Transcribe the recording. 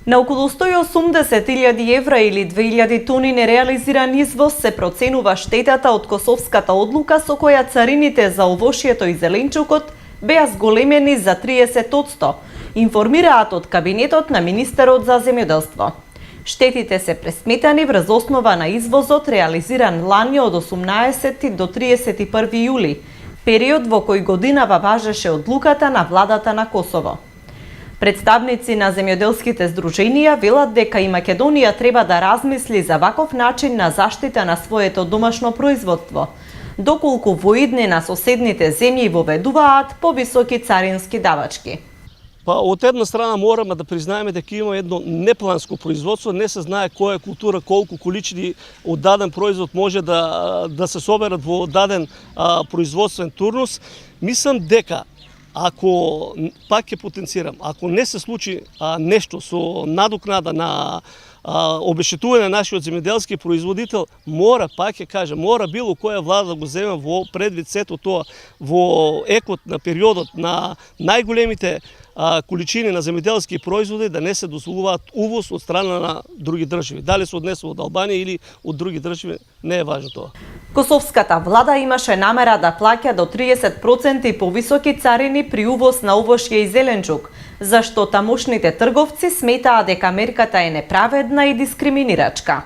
На околу 180.000 евра или 2000 тони нереализиран извоз се проценува штетата од косовската одлука со која царините за овошјето и зеленчукот беа зголемени за 30%, информираат од кабинетот на министерот за земјоделство. Штетите се пресметани врз основа на извозот реализиран лани од 18 до 31 јули, период во кој годинава важеше одлуката на владата на Косово. Представници на земјоделските здруженија велат дека и Македонија треба да размисли за ваков начин на заштита на своето домашно производство, доколку во иднина соседните земји воведуваат повисоки царински давачки. Од една страна мораме да признаеме дека има едно непланско производство, не се знае која култура, колку количини од даден производ може да се соберат во даден производствен турнус. Мислам дека ако, пак ќе потенцирам, ако не се случи нешто со надокнада на обештетување на нашиот земјоделски производител, мора, пак ќе кажам, мора било која влада да го земе во предвид сето тоа во екот на периодот на најголемите количини на земјоделски производи да не се дозволуваат увоз од страна на други држави. Дали се однесува од Албанија или од други држави, не е важно тоа. Косовската влада имаше намера да плаќа до 30% повисоки царини при увоз на овошје и зеленчук, зашто тамошните трговци сметаат дека мерката е неправедна и дискриминирачка.